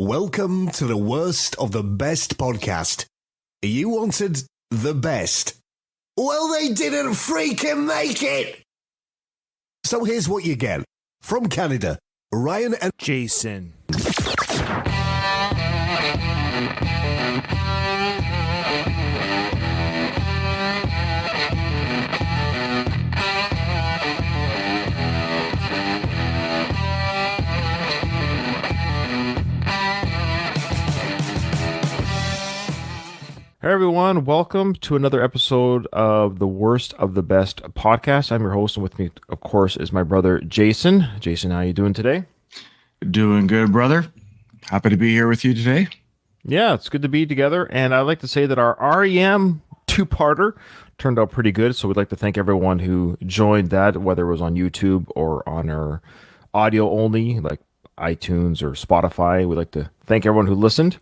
Welcome to the worst of the best podcast. You wanted the best. Well, they didn't freaking make it. So here's what you get. From Canada, Ryan and Jason. Hey everyone, welcome to another episode of the Worst of the Best podcast. I'm your host, and with me, of course, is my brother Jason. Jason, how are you doing today? Doing good, brother. Happy to be here with you today. Yeah, it's good to be together, and I'd like to say that our REM two-parter turned out pretty good, so we'd like to thank everyone who joined that, whether it was on YouTube or on our audio only, like iTunes or Spotify. We'd like to thank everyone who listened.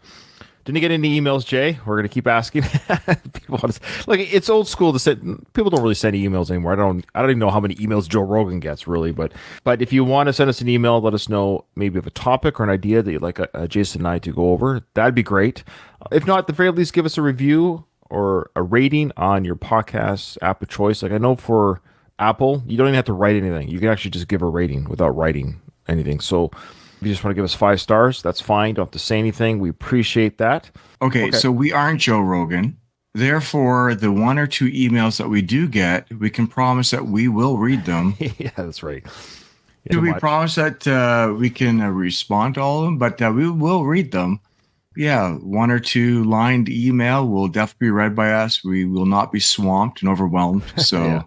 Didn't get any emails, Jay? We're going to keep asking. People want to, like, it's old school to send. People don't really send emails anymore. I don't even know how many emails Joe Rogan gets, really. But if you want to send us an email, let us know maybe of a topic or an idea that you'd like Jason and I to go over. That'd be great. If not, at the very least, give us a review or a rating on your podcast app of choice. Like, I know for Apple, you don't even have to write anything. You can actually just give a rating without writing anything. So if you just want to give us 5 stars, that's fine. Don't have to say anything. We appreciate that. Okay, so we aren't Joe Rogan. Therefore, the 1 or 2 emails that we do get, we can promise that we will read them. Yeah, that's right. Yeah, do we promise that we can respond to all of them? But we will read them. Yeah, 1 or 2 lined email will definitely be read by us. We will not be swamped and overwhelmed. So,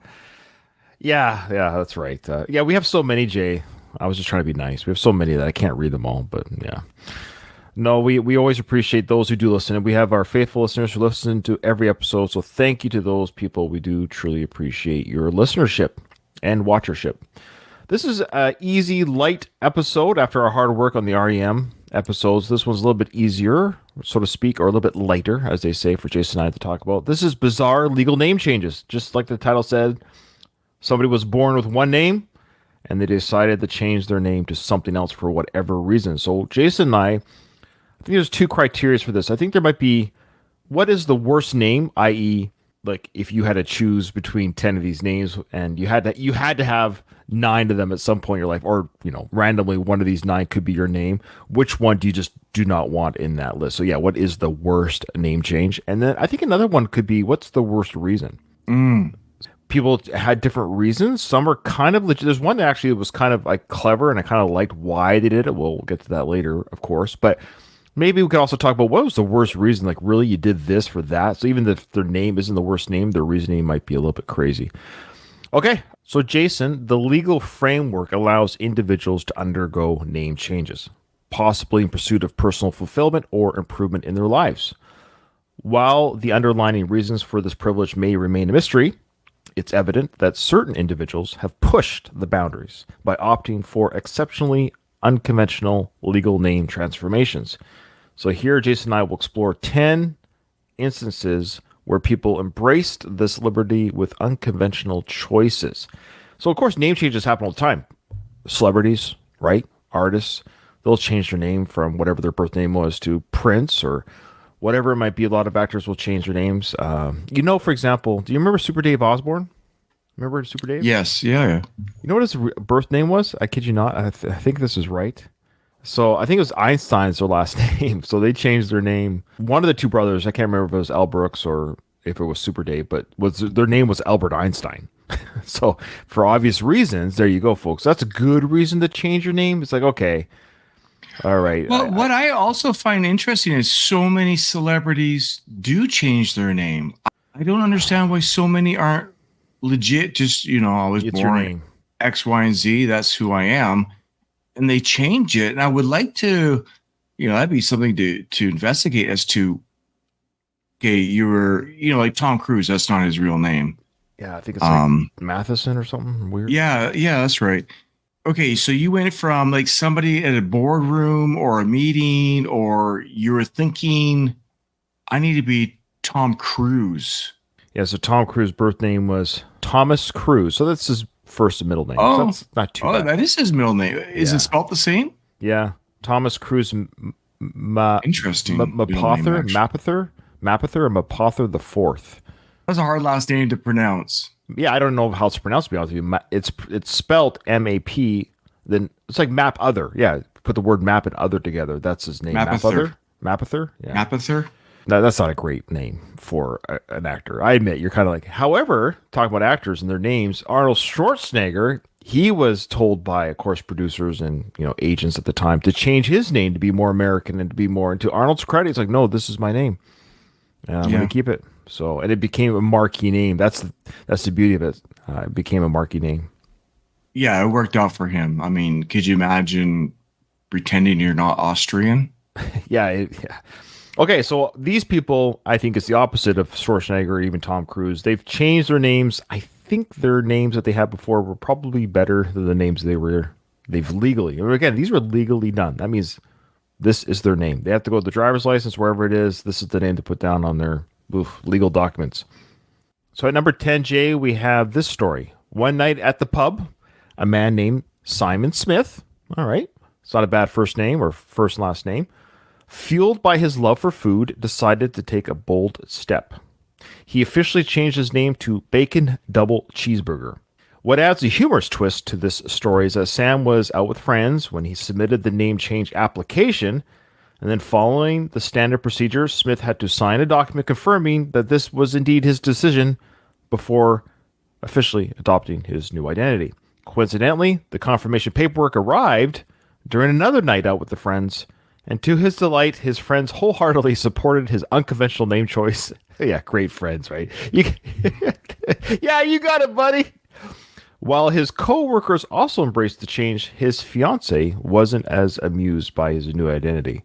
yeah, that's right. Yeah, we have so many, Jay. I was just trying to be nice. We have so many that I can't read them all, but yeah. No, we always appreciate those who do listen, and we have our faithful listeners who listen to every episode, so thank you to those people. We do truly appreciate your listenership and watchership. This is an easy, light episode after our hard work on the REM episodes. This one's a little bit easier, so to speak, or a little bit lighter, as they say, for Jason and I to talk about. This is bizarre legal name changes. Just like the title said, somebody was born with one name, and they decided to change their name to something else for whatever reason. So Jason and I think there's 2 criteria for this. I think there might be, what is the worst name, i.e., like if you had to choose between 10 of these names and you had to have 9 of them at some point in your life, or randomly one of these 9 could be your name. Which one do you just do not want in that list? So yeah, what is the worst name change? And then I think another one could be, what's the worst reason? People had different reasons. Some are kind of legit. There's one that actually was kind of like clever, and I kind of liked why they did it. We'll get to that later, of course. But maybe we could also talk about what was the worst reason. Like, really, you did this for that? So even if their name isn't the worst name, their reasoning might be a little bit crazy. Okay, so Jason, the legal framework allows individuals to undergo name changes, possibly in pursuit of personal fulfillment or improvement in their lives. While the underlying reasons for this privilege may remain a mystery, it's evident that certain individuals have pushed the boundaries by opting for exceptionally unconventional legal name transformations. So here, Jason and I will explore 10 instances where people embraced this liberty with unconventional choices. So, of course, name changes happen all the time. Celebrities, right? Artists, they'll change their name from whatever their birth name was to Prince or whatever it might be. A lot of actors will change their names. For example, do you remember Super Dave Osborne? Remember Super Dave? yes, yeah. You know what his birth name was? I kid you not. I think this is right. So I think it was Einstein's their last name. So they changed their name. One of the 2 brothers, I can't remember if it was Al Brooks or if it was Super Dave, but their name was Albert Einstein. So for obvious reasons, there you go, folks. That's a good reason to change your name. It's like, okay. All right. Well, what I also find interesting is so many celebrities do change their name. I don't understand why so many aren't legit. Just, I was born X, Y, and Z. That's who I am. And they change it. And I would like to, that'd be something to investigate as to, okay, you were, like Tom Cruise. That's not his real name. Yeah, I think it's like Matheson or something weird. Yeah, that's right. Okay, so you went from like somebody at a boardroom or a meeting, or you were thinking, I need to be Tom Cruise. Yeah, so Tom Cruise's birth name was Thomas Cruise. So that's his first and middle name. So that's not too bad. That is his middle name. Is it spelled the same? Yeah. Thomas Cruise Interesting. Mapother, or Mapother the Fourth. That's a hard last name to pronounce. Yeah, I don't know how it's pronounced, to be honest with you. It's spelled M-A-P, then it's like map other. Yeah, put the word map and other together. That's his name. Mapother. Mapother? Yeah. Mapother? No, that's not a great name for an actor. I admit, you're kind of like, however, talking about actors and their names, Arnold Schwarzenegger, he was told by, of course, producers and agents at the time to change his name to be more American and to be more into Arnold's credit. It's like, no, this is my name, and I'm going to keep it. So, and it became a marquee name. That's the beauty of it. It became a marquee name. Yeah, it worked out for him. I mean, could you imagine pretending you're not Austrian? Yeah. Okay, so these people, I think, is the opposite of Schwarzenegger or even Tom Cruise. They've changed their names. I think their names that they had before were probably better than the names they've legally. Again, these were legally done. That means this is their name. They have to go to the driver's license, wherever it is. This is the name to put down on their legal documents. So at number 10, Jay, we have this story. One night at the pub, a man named Simon Smith. All right. It's not a bad first name or first and last name. Fueled by his love for food, decided to take a bold step. He officially changed his name to Bacon Double Cheeseburger. What adds a humorous twist to this story is that Sam was out with friends when he submitted the name change application, and then following the standard procedure, Smith had to sign a document confirming that this was indeed his decision before officially adopting his new identity. Coincidentally, the confirmation paperwork arrived during another night out with the friends, and to his delight, his friends wholeheartedly supported his unconventional name choice. Yeah, great friends, right? Yeah, you got it, buddy. While his co-workers also embraced the change, his fiance wasn't as amused by his new identity.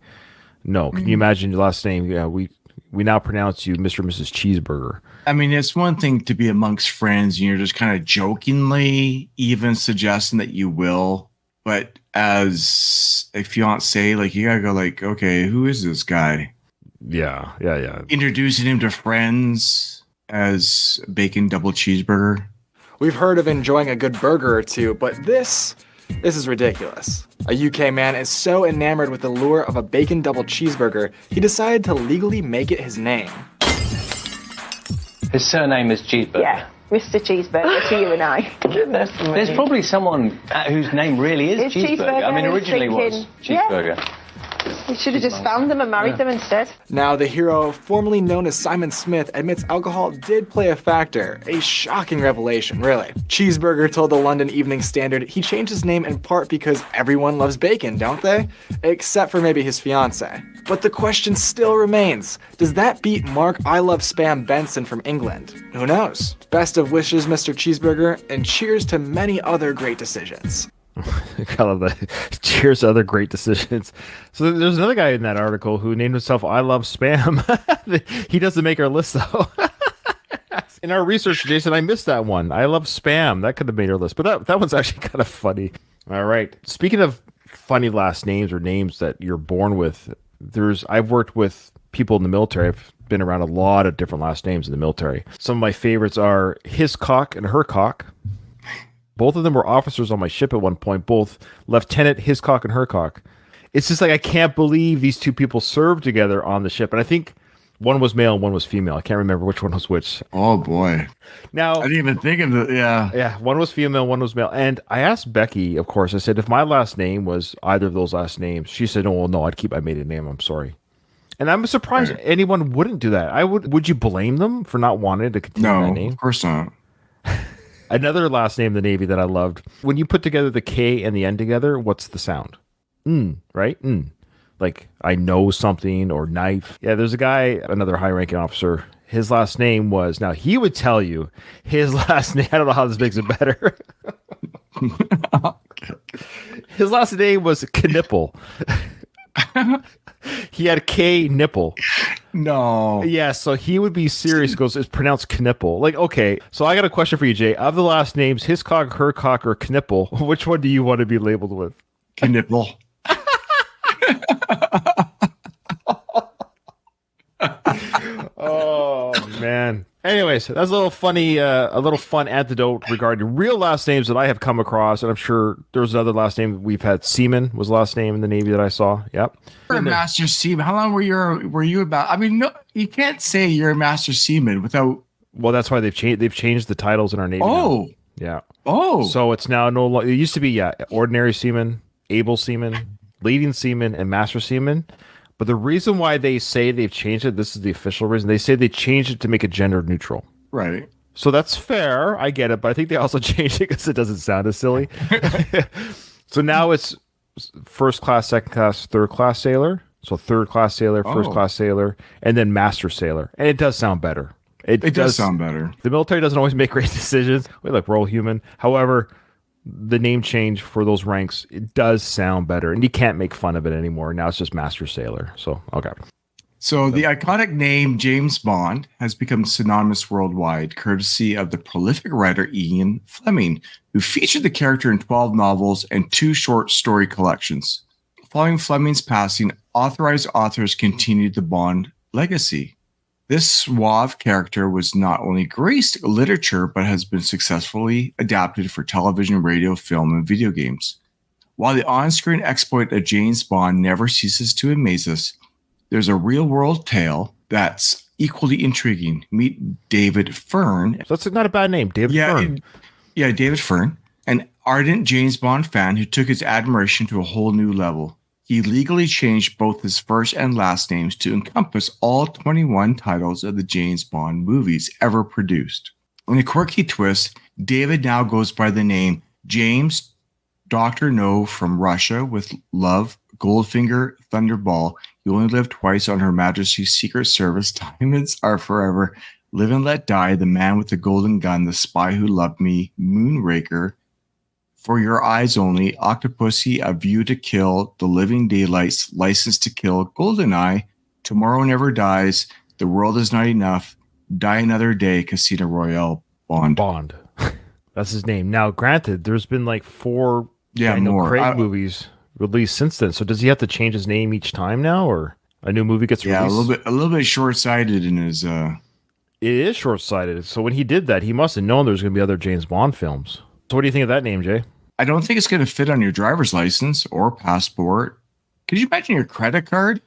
No, can you imagine your last name? Yeah, we now pronounce you Mr. and Mrs. Cheeseburger. I mean, it's one thing to be amongst friends and you're just kind of jokingly even suggesting that you will, but as a fiance, like you gotta go like, okay, who is this guy? Yeah. Introducing him to friends as Bacon Double Cheeseburger. We've heard of enjoying a good burger or two, but this is ridiculous. A UK man is so enamored with the lure of a bacon double cheeseburger, he decided to legally make it his name. His surname is Cheeseburger. Yeah, Mr. Cheeseburger to you and I. Goodness me. There's probably someone whose name really is Cheeseburger. I mean, originally was Cheeseburger. Yeah. You should have just found them and married them instead. Now, the hero, formerly known as Simon Smith, admits alcohol did play a factor. A shocking revelation, really. Cheeseburger told the London Evening Standard he changed his name in part because everyone loves bacon, don't they? Except for maybe his fiancée. But the question still remains, does that beat Mark I Love Spam Benson from England? Who knows? Best of wishes, Mr. Cheeseburger, and cheers to many other great decisions. I love that. Cheers to other great decisions. So there's another guy in that article who named himself I Love Spam. He doesn't make our list, though. In our research, Jason, I missed that one. I Love Spam. That could have made our list. But that one's actually kind of funny. All right. Speaking of funny last names or names that you're born with, I've worked with people in the military. I've been around a lot of different last names in the military. Some of my favorites are Hiscock and Hercock. Both of them were officers on my ship at one point, both Lieutenant Hiscock and Hercock. It's just like, I can't believe these two people served together on the ship. And I think one was male and one was female. I can't remember which one was which. Oh, boy. Now, I didn't even think of it. Yeah. Yeah, one was female, one was male. And I asked Becky, of course, I said, if my last name was either of those last names, she said, oh, well, no, I'd keep my maiden name. I'm sorry. And I'm surprised anyone wouldn't do that. Would you blame them for not wanting to continue that name? No, of course not. Another last name in the Navy that I loved. When you put together the K and the N together, what's the sound? Right? Like, I know something, or knife. Yeah, there's a guy, another high-ranking officer. His last name was, now he would tell you his last name. I don't know how this makes it better. His last name was Knipple. He had K nipple. No. Yeah, so he would be serious. He goes, it's pronounced Knipple. Like, okay, so I got a question for you, Jay. Of the last names, Hiscock, Hercock, or Knipple, which one do you want to be labeled with? Knipple. Oh, man. Anyway, anyways, that's a little fun anecdote regarding real last names that I have come across, and I'm sure there's another last name we've had. Seaman was the last name in the Navy that I saw. Yep. You're a master seaman. How long were you about? I mean, no, you can't say you're a master seaman without. Well, that's why they've changed the titles in our Navy. Oh. Now. Yeah. Oh. So it's now no longer. It used to be ordinary seaman, able seaman, leading seaman, and master seaman. But the reason why they say they've changed it, this is the official reason, they say they changed it to make it gender neutral. Right. So that's fair. I get it. But I think they also changed it because it doesn't sound as silly. So now it's first class, second class, third class sailor. So third class sailor, first class sailor, and then master sailor. And it does sound better. It does sound better. The military doesn't always make great decisions. We're all human. However, the name change for those ranks, it does sound better, and you can't make fun of it anymore. Now it's just master sailor. So, okay. So the iconic name James Bond has become synonymous worldwide, courtesy of the prolific writer Ian Fleming, who featured the character in 12 novels and 2 short story collections. Following Fleming's passing, authorized authors continued the Bond legacy. This suave character was not only graced literature, but has been successfully adapted for television, radio, film, and video games. While the on-screen exploit of James Bond never ceases to amaze us, there's a real-world tale that's equally intriguing. Meet David Fern. So that's not a bad name, David Fern. Yeah, David Fern, an ardent James Bond fan who took his admiration to a whole new level. He legally changed both his first and last names to encompass all 21 titles of the James Bond movies ever produced. In a quirky twist, David now goes by the name James Dr. No from Russia with love, Goldfinger, Thunderball. You only live twice on Her Majesty's Secret Service. Diamonds are forever. Live and Let Die. The Man with the Golden Gun. The Spy Who Loved Me. Moonraker. For Your Eyes Only, Octopussy, A View to Kill, The Living Daylights, License to Kill, GoldenEye, Tomorrow Never Dies, The World Is Not Enough, Die Another Day, Casino Royale, Bond. That's his name. Now, granted, there's been like 4 more Craig movies released since then. So does he have to change his name each time now, or a new movie gets released? Yeah, a little bit short-sighted in his... It is short-sighted. So when he did that, he must have known there was going to be other James Bond films. So what do you think of that name, Jay? I don't think it's going to fit on your driver's license or passport. Could you imagine your credit card?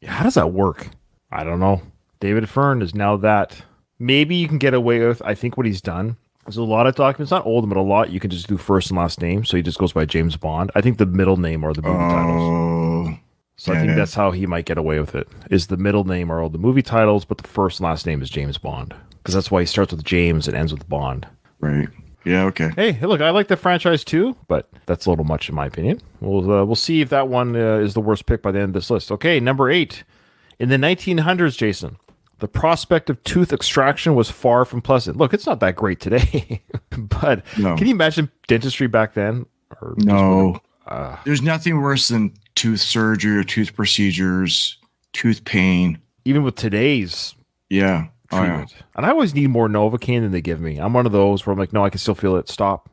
Yeah, how does that work? I don't know. David Fern is now that. Maybe you can get away with, I think what he's done, there's a lot of documents, not all of them, but a lot, you can just do first and last name. So he just goes by James Bond. I think the middle name are the movie titles. So I think that's how he might get away with it, is the middle name are all the movie titles, but the first and last name is James Bond. Because that's why he starts with James and ends with Bond. Right. Yeah, okay. Hey, look, I like the franchise too, but that's a little much in my opinion. We'll see if that one is the worst pick by the end of this list. Okay, number 8. In the 1900s, Jason, the prospect of tooth extraction was far from pleasant. Look, it's not that great today, but can you imagine dentistry back then? No. There's nothing worse than tooth surgery or tooth procedures, tooth pain. Even with today's treatment. And I always need more Novocaine than they give me. I'm one of those where I'm like, no, I can still feel it. Stop.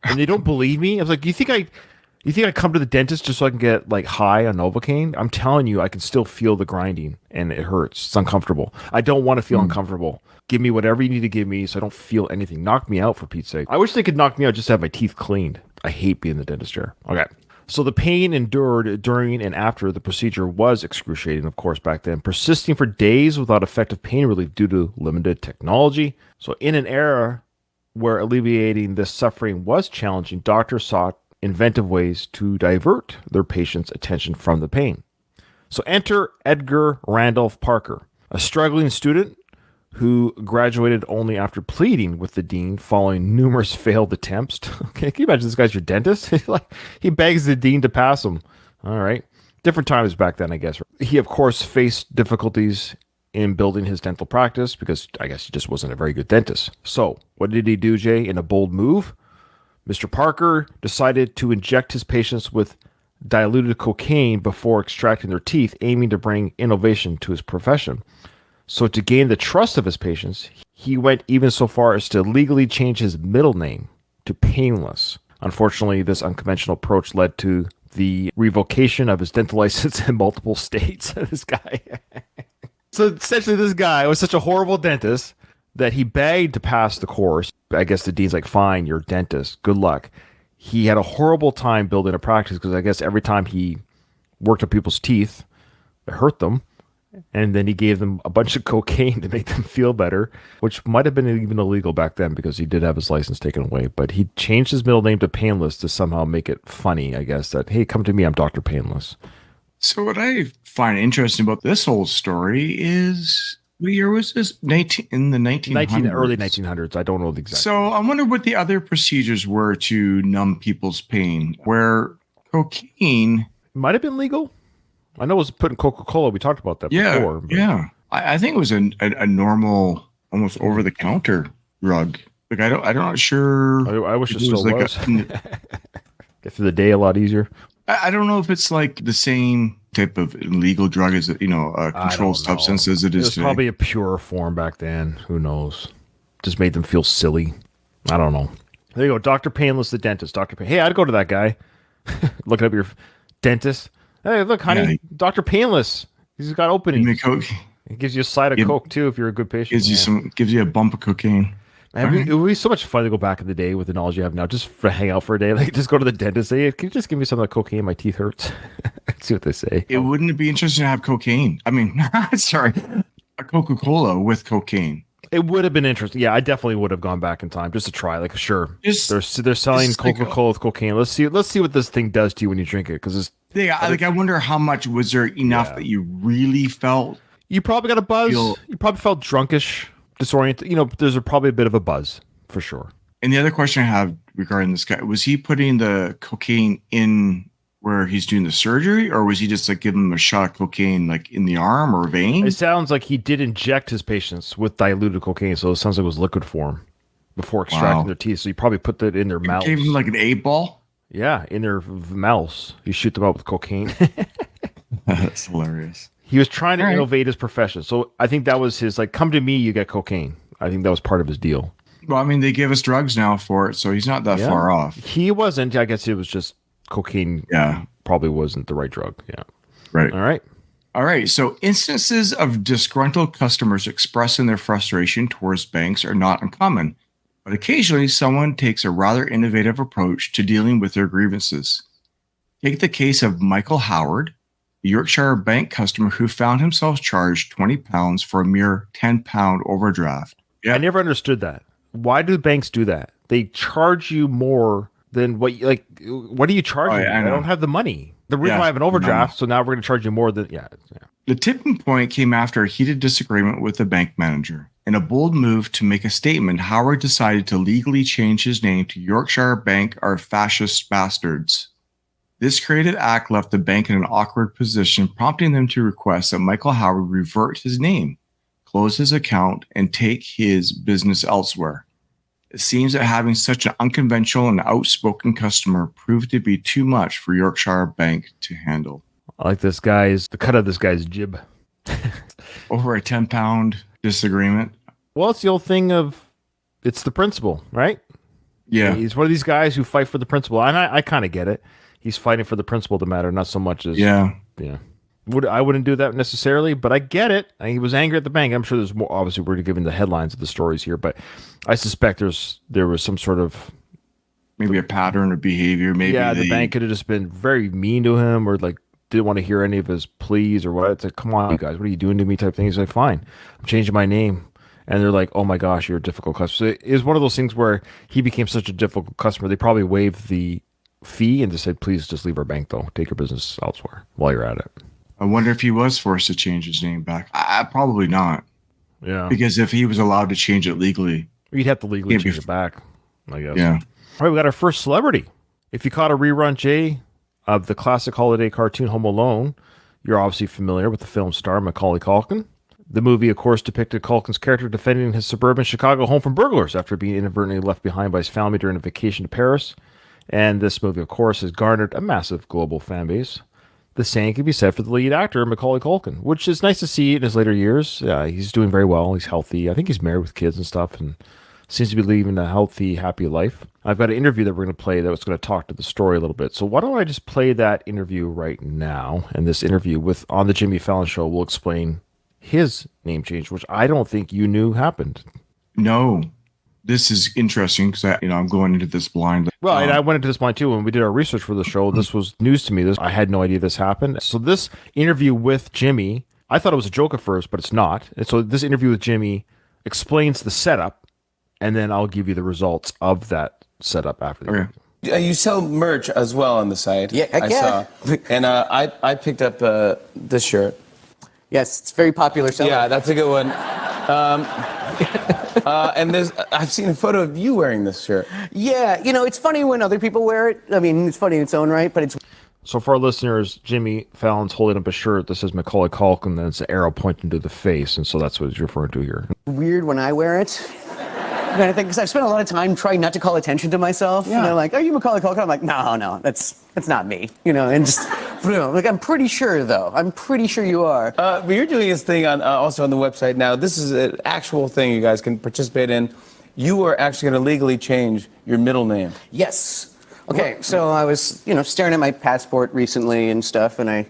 And they don't believe me. I was like, you think I come to the dentist just so I can get like high on Novocaine? I'm telling you, I can still feel the grinding and it hurts. It's uncomfortable. I don't want to feel uncomfortable. Give me whatever you need to give me so I don't feel anything. Knock me out, for Pete's sake. I wish they could knock me out just to have my teeth cleaned. I hate being in the dentist chair. Okay. So the pain endured during and after the procedure was excruciating, of course, back then, persisting for days without effective pain relief due to limited technology. So in an era where alleviating this suffering was challenging, doctors sought inventive ways to divert their patients' attention from the pain. So enter Edgar Randolph Parker, a struggling student who graduated only after pleading with the dean following numerous failed attempts. Okay, can you imagine this guy's your dentist? He begs the dean to pass him. All right. Different times back then, I guess. He, of course, faced difficulties in building his dental practice because I guess he just wasn't a very good dentist. So what did he do, Jay? In a bold move, Mr. Parker decided to inject his patients with diluted cocaine before extracting their teeth, aiming to bring innovation to his profession. So to gain the trust of his patients, he went even so far as to legally change his middle name to Painless. Unfortunately, this unconventional approach led to the revocation of his dental license in multiple states. This guy. So essentially, this guy was such a horrible dentist that he begged to pass the course. I guess the dean's like, fine, you're a dentist. Good luck. He had a horrible time building a practice because I guess every time he worked on people's teeth, it hurt them. And then he gave them a bunch of cocaine to make them feel better, which might have been even illegal back then because he did have his license taken away. But he changed his middle name to Painless to somehow make it funny, I guess, that, hey, come to me, I'm Dr. Painless. So what I find interesting about this whole story is, what year was this? In the 1900s? Early 1900s. I don't know the exact. So I wonder what the other procedures were to numb people's pain, where cocaine might have been legal. I know it was put in Coca-Cola. We talked about that before. But. Yeah. I think it was a normal, almost over-the-counter drug. Like I'm not sure. I wish it still was. Get through the day a lot easier. I don't know if it's like the same type of illegal drug as a controlled substance as it is today. Probably a pure form back then. Who knows? Just made them feel silly. I don't know. There you go, Dr. Painless, the dentist. Hey, I'd go to that guy. Looking up your dentist. Hey, look, honey, Dr. Painless. He's got openings. He gives you a side of Coke too if you're a good patient. Gives you a bump of cocaine. It would be so much fun to go back in the day with the knowledge you have now, just for hang out for a day. Like, just go to the dentist. Say, can you just give me some of the cocaine? My teeth hurts. See what they say. Wouldn't it be interesting to have cocaine? I mean, sorry, a Coca-Cola with cocaine. It would have been interesting. Yeah, I definitely would have gone back in time just to try. Like, sure, they're selling Coca-Cola with cocaine. Let's see what this thing does to you when you drink it. Because it's I wonder how much was there enough that you really felt. You probably got a buzz. You probably felt drunkish, disoriented. There's probably a bit of a buzz for sure. And the other question I have regarding this guy, was he putting the cocaine in where he's doing the surgery, or was he just like giving him a shot of cocaine like in the arm or vein? It sounds like he did inject his patients with diluted cocaine, so it sounds like it was liquid form before extracting their teeth. So he probably put that in their mouths. Gave him like an 8-ball? Yeah, in their mouths. You shoot them out with cocaine. That's hilarious. He was trying to innovate his profession. So I think that was his, like, come to me, you get cocaine. I think that was part of his deal. Well, I mean, they give us drugs now for it, so he's not that far off. He wasn't. I guess it was just cocaine. Yeah. Probably wasn't the right drug. Yeah. Right. All right. So instances of disgruntled customers expressing their frustration towards banks are not uncommon, but occasionally someone takes a rather innovative approach to dealing with their grievances. Take the case of Michael Howard, a Yorkshire bank customer who found himself charged £20 for a mere £10 overdraft. Yeah. I never understood that. Why do banks do that? They charge you more than what are you charging? I don't have the money. The reason why I have an overdraft, so now we're going to charge you more than The tipping point came after a heated disagreement with the bank manager. In a bold move to make a statement, Howard decided to legally change his name to Yorkshire Bank Are Fascist Bastards. This creative act left the bank in an awkward position, prompting them to request that Michael Howard revert his name, close his account, and take his business elsewhere. It seems that having such an unconventional and outspoken customer proved to be too much for Yorkshire Bank to handle. I like the cut of this guy's jib. Over a £10 disagreement. Well, it's the old thing of, it's the principle, right? Yeah. He's one of these guys who fight for the principle. And I kind of get it. He's fighting for the principle to matter, not so much as... Yeah. I wouldn't do that necessarily, but I get it. He was angry at the bank. I'm sure there's more. Obviously, we're giving the headlines of the stories here, but I suspect there was some sort of... Maybe a pattern of behavior. Maybe the bank could have just been very mean to him, or like didn't want to hear any of his pleas or what. It's like, come on, you guys, what are you doing to me type thing. He's like, fine, I'm changing my name. And they're like, oh my gosh, you're a difficult customer. So it was one of those things where he became such a difficult customer. They probably waived the fee and just said, please just leave our bank though. Take your business elsewhere while you're at it. I wonder if he was forced to change his name back. Probably not. Yeah. Because if he was allowed to change it legally. You'd have to legally change it back, I guess. Yeah. All right, we got our first celebrity. If you caught a rerun, Jay, of the classic holiday cartoon Home Alone, you're obviously familiar with the film star Macaulay Culkin. The movie, of course, depicted Culkin's character defending his suburban Chicago home from burglars after being inadvertently left behind by his family during a vacation to Paris. And this movie, of course, has garnered a massive global fan base. The same can be said for the lead actor, Macaulay Culkin, which is nice to see in his later years. He's doing very well. He's healthy. I think he's married with kids and stuff and seems to be living a healthy, happy life. I've got an interview that we're going to play that was going to talk to the story a little bit. So why don't I just play that interview right now? And this interview on the Jimmy Fallon Show will explain his name change, which I don't think you knew happened. No. This is interesting because I'm going into this blind. Well, and I went into this blind too when we did our research for the show. This was news to me. I had no idea this happened. So this interview with Jimmy, I thought it was a joke at first, but it's not. And so this interview with Jimmy explains the setup, and then I'll give you the results of that setup after the interview. You sell merch as well on the site. Yeah, I saw. And I picked up this shirt. Yes, it's very popular seller. Yeah, that's a good one. And I've seen a photo of you wearing this shirt. Yeah, it's funny when other people wear it. I mean, it's funny in its own right, but it's... So for our listeners, Jimmy Fallon's holding up a shirt that says Macaulay Culkin, and then it's an arrow pointing to the face, and so that's what he's referring to here. Weird when I wear it. I think because I've spent a lot of time trying not to call attention to myself. Yeah. They're like, "Are you Macaulay Culkin?" I'm like, "No, that's not me." And just like I'm pretty sure though. I'm pretty sure you are. But you're doing this thing also on the website now. This is an actual thing you guys can participate in. You are actually going to legally change your middle name. Yes. Okay. So I was staring at my passport recently and stuff, and I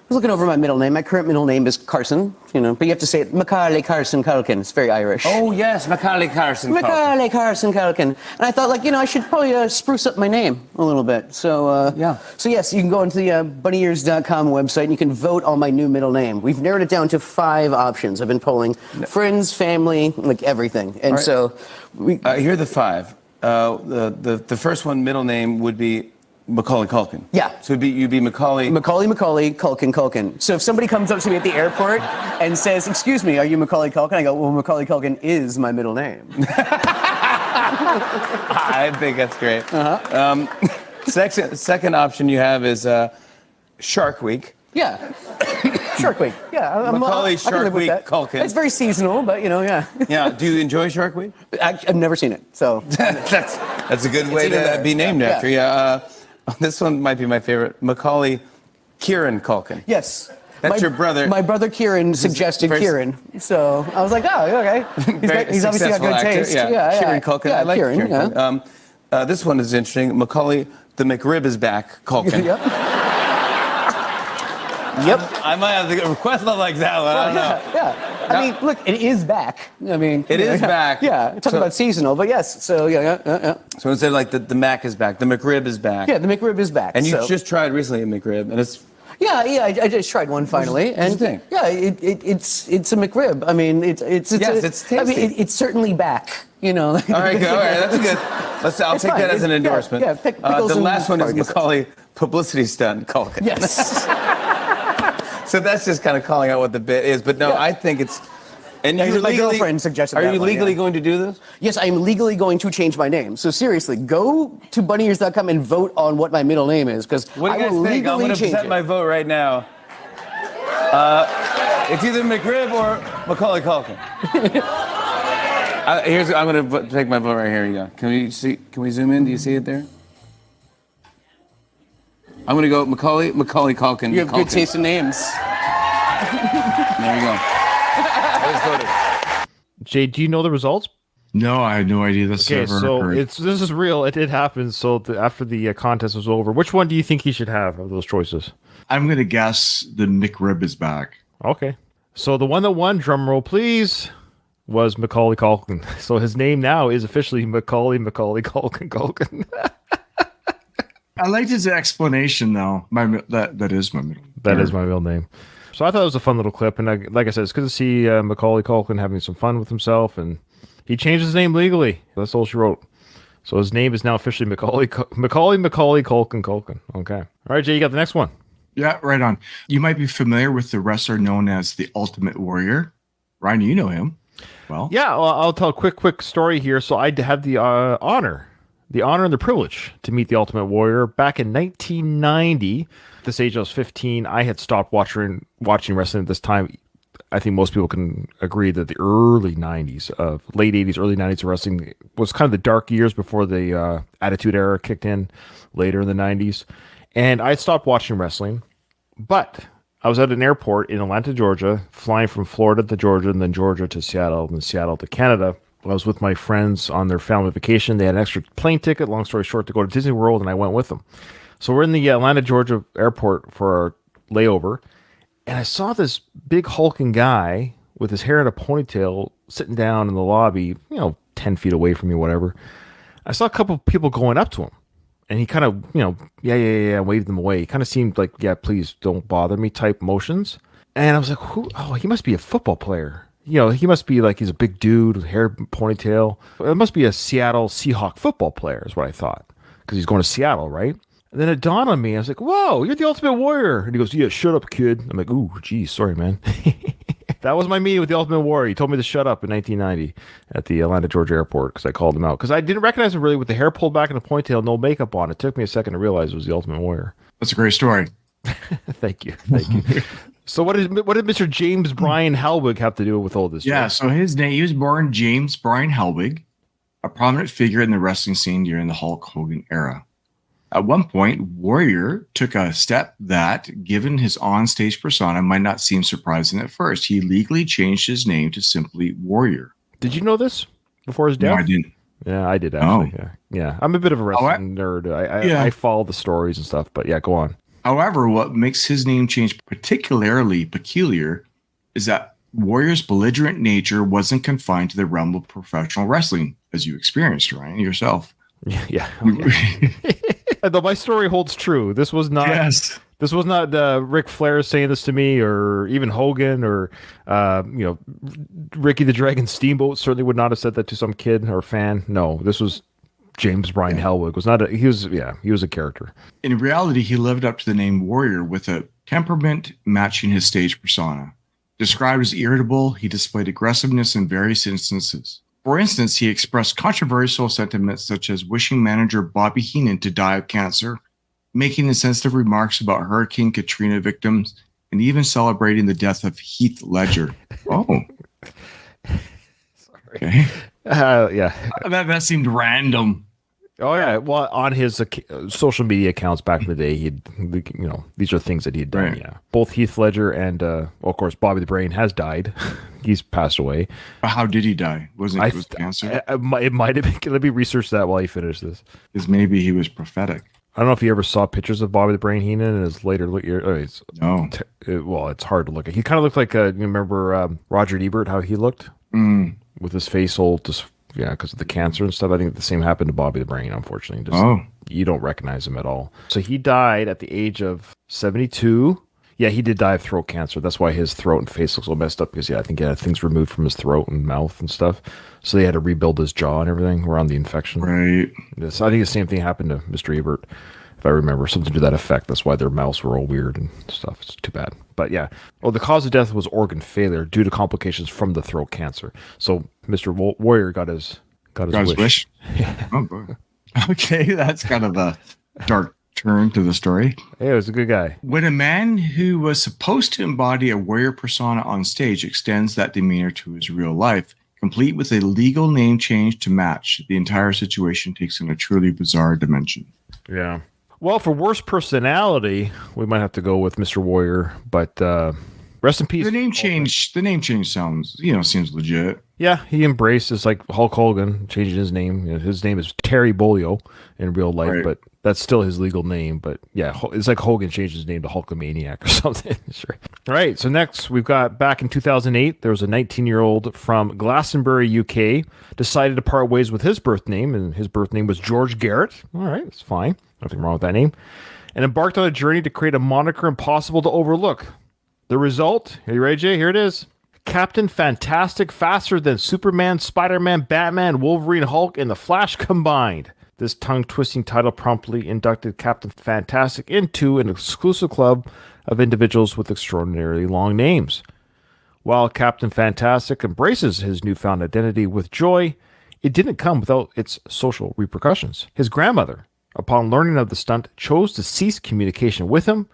was looking over my middle name. My current middle name is Carson, but you have to say it Macaulay Carson Culkin. It's very Irish. Oh, yes, Macaulay Carson Culkin. Macaulay Carson Culkin. And I thought, I should probably spruce up my name a little bit. So, So, yes, you can go into the bunnyears.com website and you can vote on my new middle name. We've narrowed it down to 5 options. I've been polling friends, family, everything. And so... Here are the 5. The first one, middle name, would be Macaulay Culkin. Yeah. So you'd be Macaulay. Macaulay, Culkin. So if somebody comes up to me at the airport and says, "Excuse me, are you Macaulay Culkin?" I go, "Well, Macaulay Culkin is my middle name." I think that's great. Second option you have is Shark Week. Yeah. Shark Week. Yeah. Macaulay Shark Week Culkin. It's very seasonal, but yeah. Yeah. Do you enjoy Shark Week? I've never seen it, so that's a good way to be named after. Yeah. This one might be my favorite. Macaulay Kieran Culkin. Yes. That's your brother. My brother Kieran suggested Kieran. So I was like, oh, okay. He's obviously got good taste. Yeah. Kieran Culkin. Yeah, I like Kieran. Culkin. This one is interesting. Macaulay the McRib is back Culkin. Yep. I might have to request one like that one. I don't know. Yeah. I mean, look, it is back. It is back. Yeah. Talking about seasonal, but yes. So, yeah. So instead of the Mac is back, the McRib is back. Yeah, the McRib is back. And you just tried recently a McRib, and it's... Yeah, I just tried one finally. What do you think? Yeah, it's a McRib. I mean, it's tasty. I mean, it's certainly back. All right, good. All right, that's good. I'll take that as an endorsement. Yeah, pickles the last one is Fargus. Macaulay publicity stunt Culkin. Yes. So that's just kind of calling out what the bit is, but no, I think it's. And my girlfriend suggested that. Are you legally going to do this? Yes, I am legally going to change my name. So seriously, go to bunnyears.com and vote on what my middle name is, because What do you guys think? I'm going to set my vote right now. It's either McRib or Macaulay Culkin. I'm going to take my vote right here. You go. Can we see? Can we zoom in? Do you see it there? I'm going to go Macaulay Culkin. You have good taste in names. There you go. I just voted. Jay, do you know the results? No, I had no idea this ever occurred. This is real. It did happen. So after the contest was over, which one do you think he should have of those choices? I'm going to guess the McRib is back. Okay. So the one that won, drum roll please, was Macaulay Culkin. So his name now is officially Macaulay Culkin. I liked his explanation, though. That is my middle name. That is my real name. So I thought it was a fun little clip, and like I said, it's good to see Macaulay Culkin having some fun with himself, and he changed his name legally. That's all she wrote. So his name is now officially Macaulay Culkin. Okay. All right, Jay, you got the next one. Yeah, right on. You might be familiar with the wrestler known as the Ultimate Warrior. Ryan, you know him. Well, yeah, I'll tell a quick story here. So I had the honor and the privilege to meet the Ultimate Warrior back in 1990. At this age, I was 15. I had stopped watching wrestling at this time. I think most people can agree that the early 90s, late 80s, early 90s of wrestling was kind of the dark years before the Attitude Era kicked in later in the 90s. And I had stopped watching wrestling, but I was at an airport in Atlanta, Georgia, flying from Florida to Georgia, and then Georgia to Seattle, and then Seattle to Canada. I was with my friends on their family vacation. They had an extra plane ticket, long story short, to go to Disney World, and I went with them. So we're in the Atlanta, Georgia airport for our layover, and I saw this big hulking guy with his hair in a ponytail sitting down in the lobby, 10 feet away from me, whatever. I saw a couple of people going up to him. And he kind of, waved them away. He kind of seemed like, yeah, please don't bother me type motions. And I was like, who? Oh, he must be a football player. He must be like, he's a big dude with hair, ponytail. It must be a Seattle Seahawk football player is what I thought. Because he's going to Seattle, right? And then it dawned on me. I was like, whoa, you're the Ultimate Warrior. And he goes, yeah, shut up, kid. I'm like, ooh, geez, sorry, man. That was my meeting with the Ultimate Warrior. He told me to shut up in 1990 at the Atlanta, Georgia airport because I called him out. Because I didn't recognize him really with the hair pulled back in the ponytail, no makeup on. It took me a second to realize it was the Ultimate Warrior. That's a great story. Thank you. So what did Mr. James Brian Helwig have to do with all this? Yeah, so his name, he was born James Brian Helwig, a prominent figure in the wrestling scene during the Hulk Hogan era. At one point, Warrior took a step that, given his on-stage persona, might not seem surprising at first. He legally changed his name to simply Warrior. Did you know this before his death? No, I didn't. Yeah, I did actually. Yeah. I'm a bit of a wrestling nerd. I follow the stories and stuff, but yeah, go on. However, what makes his name change particularly peculiar is that Warrior's belligerent nature wasn't confined to the realm of professional wrestling, as you experienced, Ryan, yourself. Yeah. Though my story holds true. This was not. Yes. This was not Ric Flair saying this to me, or even Hogan, or Ricky the Dragon Steamboat certainly would not have said that to some kid or fan. No, this was James Brian Helwig. He was a character. In reality, he lived up to the name Warrior with a temperament matching his stage persona. Described as irritable, he displayed aggressiveness in various instances. For instance, he expressed controversial sentiments such as wishing manager Bobby Heenan to die of cancer, making insensitive remarks about Hurricane Katrina victims, and even celebrating the death of Heath Ledger. Oh. Sorry. Okay. Yeah. That seemed random. Oh, yeah. Well, on his social media accounts back in the day, these are things that he had done, right. Yeah. Both Heath Ledger and, of course, Bobby the Brain has died. He's passed away. How did he die? Was it cancer? It might have been. Let me research that while you finish this. Because maybe he was prophetic. I don't know if you ever saw pictures of Bobby the Brain Heenan in his later years. No. Well, it's hard to look at. He kind of looked like, you remember Roger Ebert, how he looked? With his face all just... Yeah, because of the cancer and stuff. I think the same happened to Bobby the Brain, unfortunately. You don't recognize him at all. So he died at the age of 72. Yeah, he did die of throat cancer. That's why his throat and face looks all messed up because, I think he had things removed from his throat and mouth and stuff. So they had to rebuild his jaw and everything around the infection. Right. So I think the same thing happened to Mr. Ebert, if I remember, something to that effect. That's why their mouths were all weird and stuff. It's too bad. But yeah. Well, the cause of death was organ failure due to complications from the throat cancer. So Mr. Warrior got his wish. Yeah. Oh, boy. Okay, that's kind of a dark turn to the story. Hey, he was a good guy. When a man who was supposed to embody a warrior persona on stage extends that demeanor to his real life, complete with a legal name change to match, the entire situation takes on a truly bizarre dimension. Yeah. Well, for worst personality, we might have to go with Mr. Warrior, but rest in peace. The name change sounds, seems legit. Yeah, he embraces like Hulk Hogan, changing his name. His name is Terry Bollio in real life, right. But that's still his legal name. But yeah, it's like Hogan changed his name to Hulkamaniac or something. Sure. All right, so next we've got back in 2008, there was a 19-year-old from Glastonbury, UK, decided to part ways with his birth name, and his birth name was George Garrett. All right, that's fine. Nothing wrong with that name. And embarked on a journey to create a moniker impossible to overlook. The result, are you ready, Jay? Here it is. Captain Fantastic, faster than Superman, Spider-Man, Batman, Wolverine, Hulk, and the Flash combined. This tongue-twisting title promptly inducted Captain Fantastic into an exclusive club of individuals with extraordinarily long names. While Captain Fantastic embraces his newfound identity with joy, it didn't come without its social repercussions. His grandmother, upon learning of the stunt, chose to cease communication with him.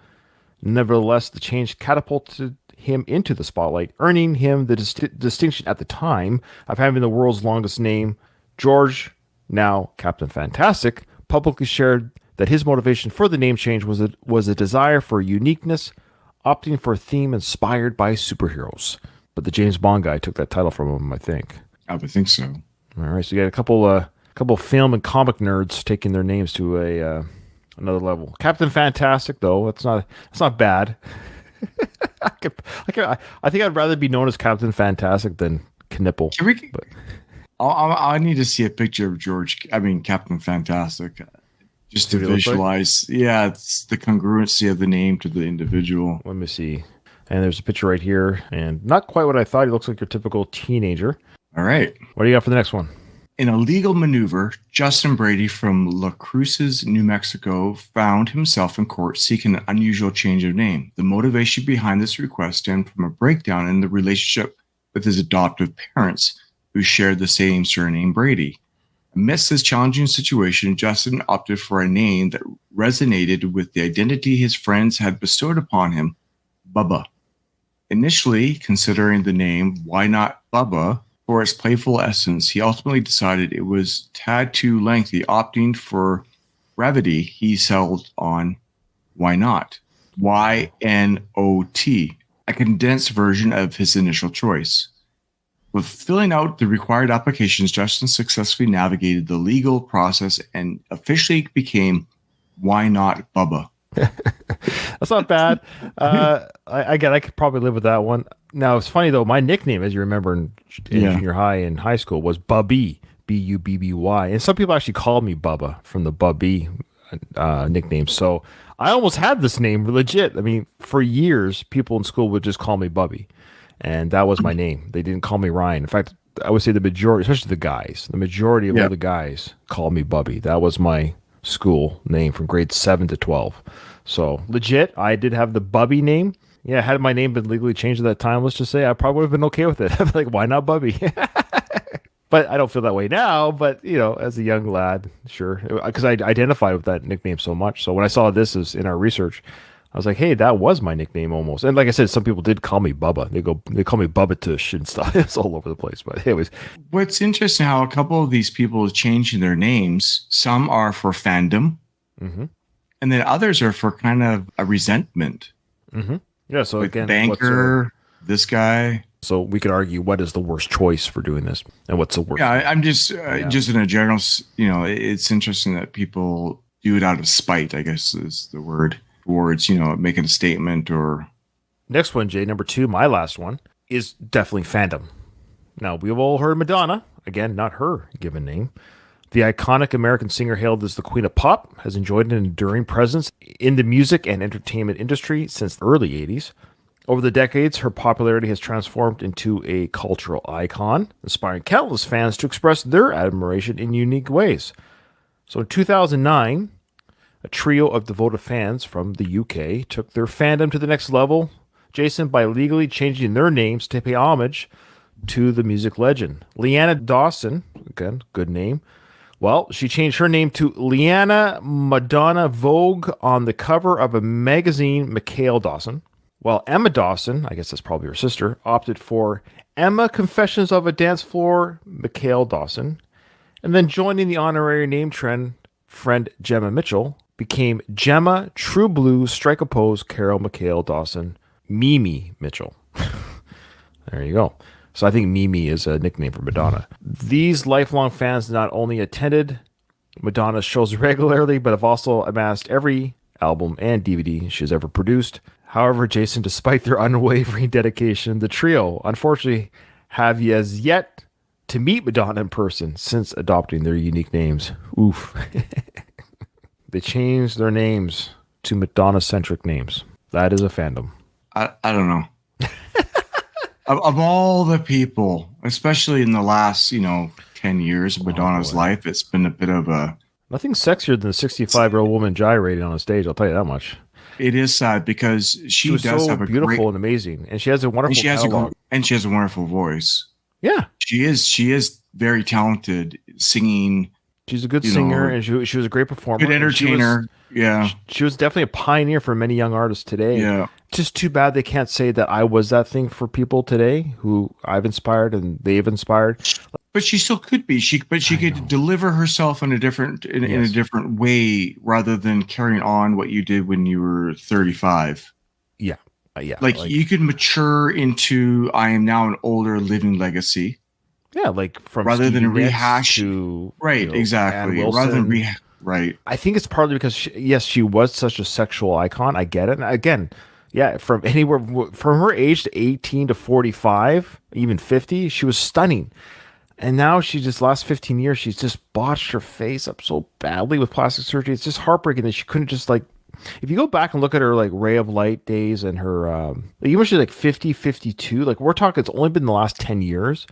Nevertheless, the change catapulted him into the spotlight, earning him the distinction at the time of having the world's longest name. George, now Captain Fantastic, publicly shared that his motivation for the name change was a desire for uniqueness, opting for a theme inspired by superheroes. But the James Bond guy took that title from him, I think. I would think so. All right, so you got a couple film and comic nerds taking their names to another level. Captain Fantastic, though, it's not bad. I think I'd rather be known as Captain Fantastic than to nipple. But I need to see a picture of Captain Fantastic. Just to visualize, it's the congruency of the name to the individual. Let me see. And there's a picture right here, and not quite what I thought. He looks like your typical teenager. All right. What do you got for the next one? In a legal maneuver, Justin Brady from La Cruces, New Mexico, found himself in court seeking an unusual change of name. The motivation behind this request stemmed from a breakdown in the relationship with his adoptive parents, who shared the same surname Brady. Amidst this challenging situation, Justin opted for a name that resonated with the identity his friends had bestowed upon him, Bubba. Initially considering the name Why Not Bubba for its playful essence, he ultimately decided it was a tad too lengthy, opting for brevity. He settled on Why Not? Y-N-O-T, a condensed version of his initial choice. With filling out the required applications, Justin successfully navigated the legal process and officially became Why Not Bubba. That's not bad. I could probably live with that one. Now, it's funny, though. My nickname, as you remember in junior high and high school, was Bubby, B-U-B-B-Y. And some people actually called me Bubba from the Bubby nickname. So I almost had this name legit. I mean, for years, people in school would just call me Bubby. And that was my name. They didn't call me Ryan. In fact, I would say the majority, especially the majority of all the guys called me Bubby. That was my school name from grade 7 to 12. So legit, I did have the Bubby name. Yeah, had my name been legally changed at that time, let's just say, I probably would have been okay with it. Like, why not Bubby? But I don't feel that way now. But, as a young lad, sure. Because I identified with that nickname so much. So when I saw this as in our research, I was like, hey, that was my nickname almost. And like I said, some people did call me Bubba. They call me Bubba Tush and stuff. It's all over the place. But it was. What's interesting how a couple of these people are changing their names. Some are for fandom. Mm-hmm. And then others are for kind of a resentment. Mm-hmm. Yeah. So like again, banker, this guy. So we could argue what is the worst choice for doing this, and what's the worst. Yeah, I'm just in a general. It's interesting that people do it out of spite, I guess is the word, towards making a statement or. Next one, Jay, number 2, my last one is definitely fandom. Now we've all heard Madonna, again, not her given name. The iconic American singer hailed as the Queen of Pop has enjoyed an enduring presence in the music and entertainment industry since the early 80s. Over the decades, her popularity has transformed into a cultural icon, inspiring countless fans to express their admiration in unique ways. So in 2009, a trio of devoted fans from the UK took their fandom to the next level, Jason, by legally changing their names to pay homage to the music legend. Leanna Dawson, again, good name. Well, she changed her name to Leanna Madonna Vogue on the cover of a magazine, Mikhail Dawson. While Emma Dawson, I guess that's probably her sister, opted for Emma Confessions of a Dance Floor, Mikhail Dawson. And then joining the honorary name trend, friend Gemma Mitchell became Gemma True Blue Strike a Pose Carol Mikhail Dawson, Mimi Mitchell. There you go. So I think Mimi is a nickname for Madonna. These lifelong fans not only attended Madonna's shows regularly, but have also amassed every album and DVD she's ever produced. However, Jason, despite their unwavering dedication, the trio, unfortunately, have as yet to meet Madonna in person since adopting their unique names. Oof. They changed their names to Madonna-centric names. That is a fandom. I don't know. of all the people, especially in the last, 10 years of Madonna's life, it's been a bit of a... Nothing sexier than a 65-year-old woman gyrating on a stage, I'll tell you that much. It is sad because she does have a beautiful and amazing, and she has a wonderful catalog. And she has a wonderful voice. Yeah, she is very talented singing. She's a good singer, and she was a great performer, good entertainer. She was definitely a pioneer for many young artists today. Yeah, just too bad they can't say that I was that thing for people today who I've inspired and they've inspired. But she still could be. She could deliver herself in a different in a different way rather than carrying on what you did when you were 35. Yeah, yeah. Like you could mature into I am now an older living legacy. Yeah, like from rather Stevie than rehash to exactly. Rather than right. I think it's partly because she was such a sexual icon. I get it. And again, Yeah, from anywhere from her age to 18 to 45, even 50, she was stunning. And now she just last 15 years, she's just botched her face up so badly with plastic surgery. It's just heartbreaking that she couldn't just like, if you go back and look at her like Ray of Light days and her, even when she's like 50, 52, like we're talking, it's only been the last 10 years.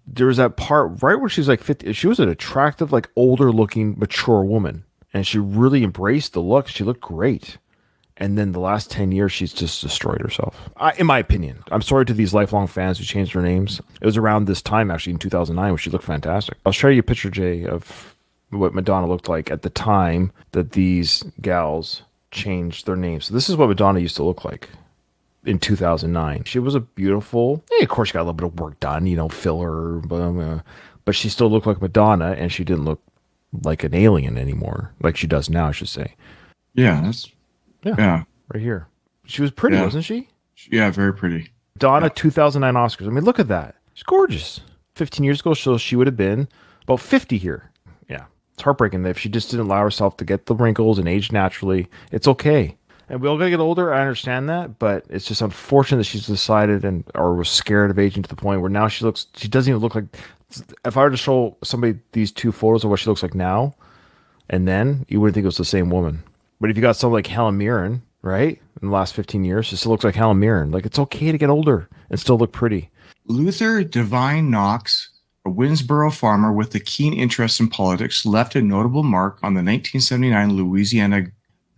There was that part right where she's like 50. She was an attractive, like older looking, mature woman. And she really embraced the look. She looked great. And then the last 10 years, she's just destroyed herself. In my opinion. I'm sorry to these lifelong fans who changed their names. It was around this time, actually, in 2009, where she looked fantastic. I'll show you a picture, Jay, of what Madonna looked like at the time that these gals changed their names. So this is what Madonna used to look like in 2009. She was a beautiful... of course, she got a little bit of work done, filler, but she still looked like Madonna, and she didn't look like an alien anymore, like she does now, I should say. Yeah, that's... Yeah. Right here. She was pretty, wasn't she? Yeah, very pretty. Donna, 2009 Oscars. I mean, look at that. She's gorgeous. 15 years ago, so she would have been about 50 here. Yeah. It's heartbreaking that if she just didn't allow herself to get the wrinkles and age naturally, it's okay. And we all got to get older. I understand that, but it's just unfortunate that she's decided or was scared of aging to the point where now she doesn't even look like, if I were to show somebody these two photos of what she looks like now, and then you wouldn't think it was the same woman. But if you got someone like Helen Mirren, right, in the last 15 years, she still looks like Helen Mirren. Like, it's okay to get older and still look pretty. Luther Devine Knox, a Winsboro farmer with a keen interest in politics, left a notable mark on the 1979 Louisiana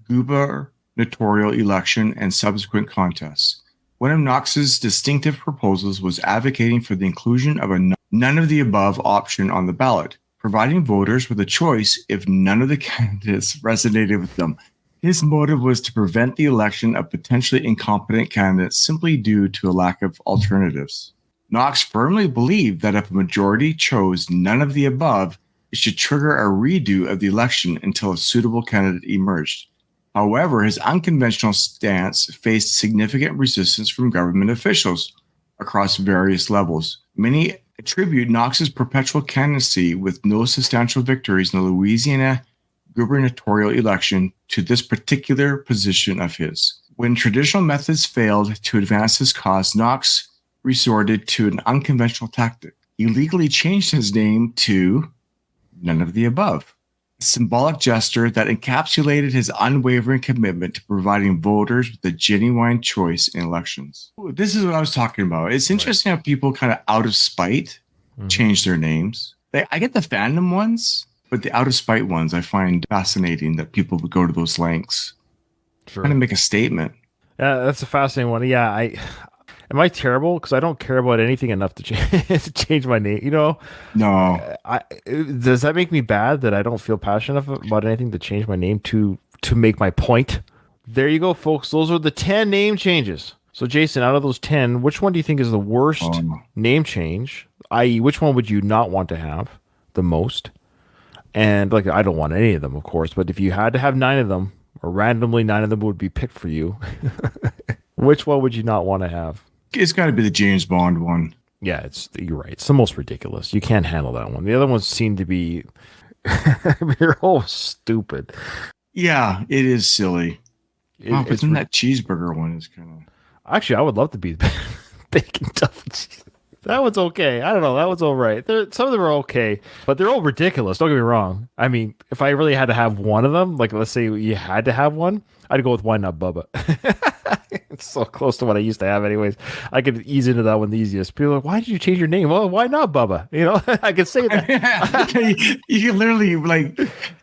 gubernatorial election and subsequent contests. One of Knox's distinctive proposals was advocating for the inclusion of a none of the above option on the ballot, providing voters with a choice if none of the candidates resonated with them. His motive was to prevent the election of potentially incompetent candidates simply due to a lack of alternatives. Knox firmly believed that if a majority chose none of the above, it should trigger a redo of the election until a suitable candidate emerged. However, his unconventional stance faced significant resistance from government officials across various levels. Many attribute Knox's perpetual candidacy with no substantial victories in the Louisiana gubernatorial election to this particular position of his. When traditional methods failed to advance his cause, Knox resorted to an unconventional tactic. He legally changed his name to none of the above, a symbolic gesture that encapsulated his unwavering commitment to providing voters with a genuine choice in elections. This is what I was talking about. It's interesting how people kind of out of spite change their names. I get the fandom ones, but the out of spite ones I find fascinating that people would go to those lengths. Sure. Kind of make a statement. Yeah, that's a fascinating one. Yeah, am I terrible? Because I don't care about anything enough to to change my name. No. Does that make me bad that I don't feel passionate about anything to change my name to make my point? There you go, folks. Those are the 10 name changes. So, Jason, out of those 10, which one do you think is the worst name change? I.e., which one would you not want to have the most? And like, I don't want any of them, of course, but if you had to have 9 of them, or randomly 9 of them would be picked for you, which one would you not want to have? It's got to be the James Bond one. Yeah, you're right. It's the most ridiculous. You can't handle that one. The other ones seem to be they're all stupid. Yeah, it is silly. But then that cheeseburger one is kind of... Actually, I would love to be bacon double cheese. That one's okay. I don't know. That one's all right. Some of them are okay, but they're all ridiculous. Don't get me wrong. I mean, if I really had to have one of them, like let's say you had to have one, I'd go with Why Not Bubba. It's so close to what I used to have anyways. I could ease into that one the easiest. People are like, why did you change your name? Well, why not Bubba? I could say that. You can literally like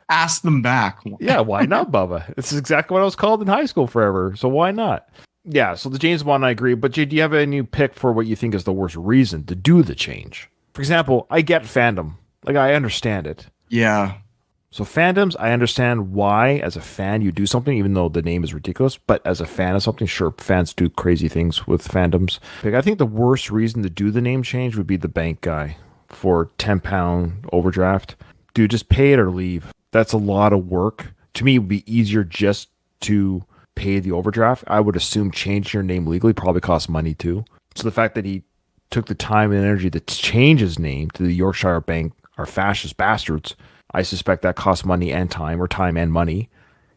ask them back. Yeah, why not Bubba? It's exactly what I was called in high school forever. So why not? Yeah, so the James Bond, I agree. But Jay, do you have a new pick for what you think is the worst reason to do the change? For example, I get fandom. Like, I understand it. Yeah. So fandoms, I understand why, as a fan, you do something, even though the name is ridiculous. But as a fan of something, sure, fans do crazy things with fandoms. Like, I think the worst reason to do the name change would be the bank guy for £10 overdraft. Dude, just pay it or leave. That's a lot of work. To me, it would be easier just to pay the overdraft. I would assume changing your name legally probably costs money too. So the fact that he took the time and energy to change his name to the Yorkshire Bank are fascist bastards, I suspect that costs money and time, or time and money.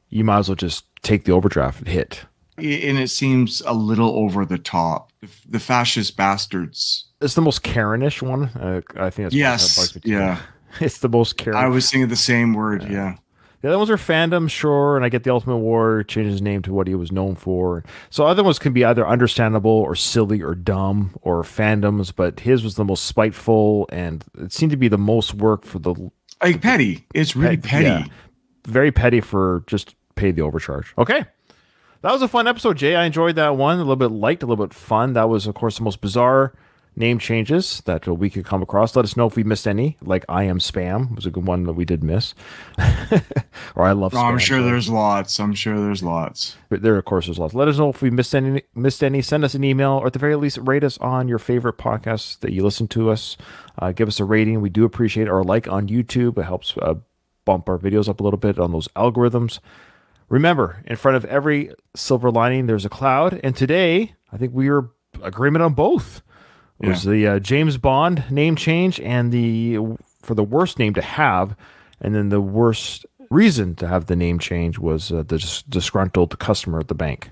You might as well just take the overdraft hit. And it seems a little over the top. The fascist bastards. It's the most Karenish one. I think that's yes, yeah. It's the most Karen. I was thinking the same word. Yeah. The other ones are fandom, sure, and I get the Ultimate Warrior changed his name to what he was known for. So other ones can be either understandable or silly or dumb or fandoms, but his was the most spiteful, and it seemed to be the most work for the petty. It's really petty. Yeah, very petty for just pay the overcharge. Okay. That was a fun episode, Jay. I enjoyed that one. A little bit light, a little bit fun. That was, of course, the most bizarre name changes that we could come across. Let us know if we missed any. Like I Am Spam was a good one that we did miss. Or I Love Spam. I'm sure there's lots. But there, of course, there's lots. Let us know if we missed any. Send us an email, or at the very least, rate us on your favorite podcasts that you listen to us. Give us a rating. We do appreciate it. Or like on YouTube. It helps bump our videos up a little bit on those algorithms. Remember, in front of every silver lining, there's a cloud. And today, I think we are agreement on both. It was the James Bond name change and for the worst name to have. And then the worst reason to have the name change was the disgruntled customer at the bank.